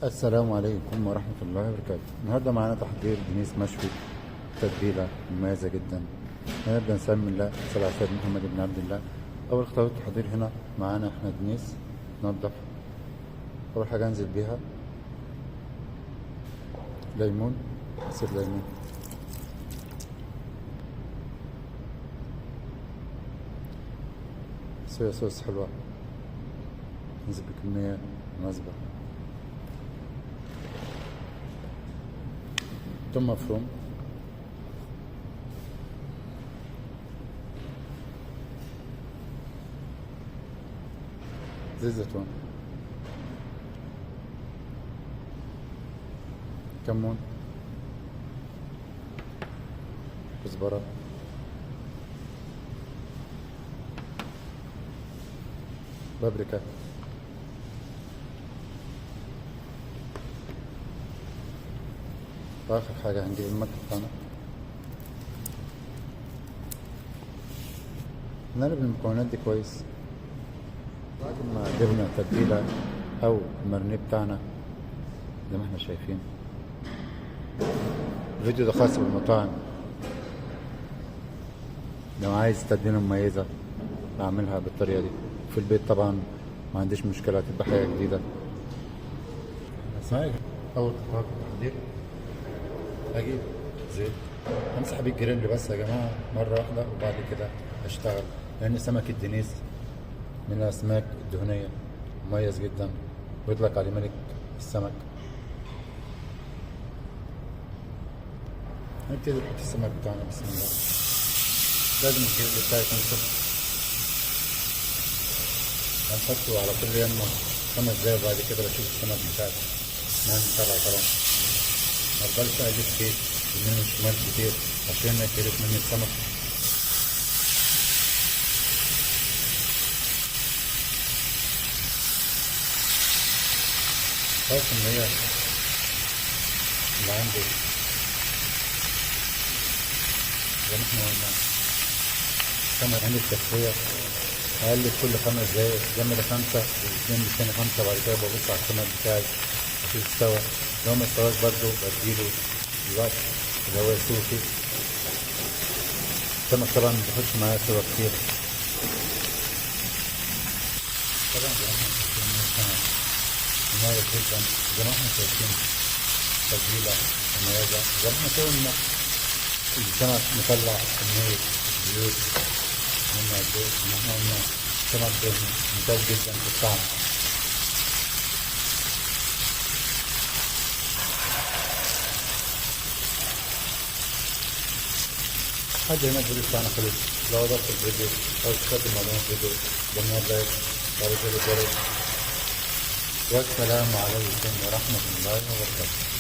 السلام عليكم ورحمة الله وبركاته. النهاردة معانا تحضير دنيس مشوي، تتبيلة مميزة جدا. هنبدأ نسمي الله صلى على سيدنا محمد بن عبد الله. أول خطوات التحضير هنا معانا احنا دنيس ننضف. أول حاجة أنزل بيها ليمون، عصير ليمون، صويا صوص حلوة، ننزل بكمية مناسبة، ثوم مفروم، زيت زيتون، كمون، كزبرة، بابريكا، واخر حاجة هنجيب الملح بتاعنا. نقلب المكونات دي كويس. بعد ما جبنا التتبيلة او المرنيه بتاعنا زي ما احنا شايفين. الفيديو ده خاص بالمطاعم، لو عايز تتبيلة مميزة بعملها بالطريقة دي. في البيت طبعا ما عنديش مشكلة، تبقى حاجة جديدة. أول خطوات التحضير أجيب زيت، همسح بيه الجريل بس يا جماعة مرة واحدة، وبعد كده أشتغل. لأن سمك الدنيس من الأسماك الدهنية، مميز جدا ويطلق عليه ملك السمك. نبتدي نحط السمك بتاعنا بسم الله. لازم الجريل بتاعي يكون سخن، هنحطه على كل يمه 5 دقايق، وبعد كده بشوف السمك بتاعي نعمل طلع طبعا. مفضلش اقلب فيه يمين وشمال كتير عشان ما يتهرب مني السمك. خلاص الكمية اللي عندي زي ما احنا قلنا السمك عندي التسوية أقلب كل 5 دقايق، جنب 5 والاثنين بالتاني 5، بعد كده ببص على السمك بتاعي أشوف استوى. لو ما استواش برضه بديله الوقت اللي هو يستوي فيه. السمك طبعا مبياخدش معايا سوا كتير. طبعا زي ما احنا شايفين السمك مميز جدا، زي ما احنا شايفين تتبيلة مميزة. زي ما احنا قلنا السمك مطلع كمية زيوت مما قديه، زي ما احنا قلنا السمك دهني ممتاز جدا في الطعم. لحد هنا الفيديو بتاعنا خلص. لو عجبك الفيديو أو تقدم معلومات الفيديو ضمن لايك وعلى زر الجرس. والسلام عليكم ورحمة الله وبركاته.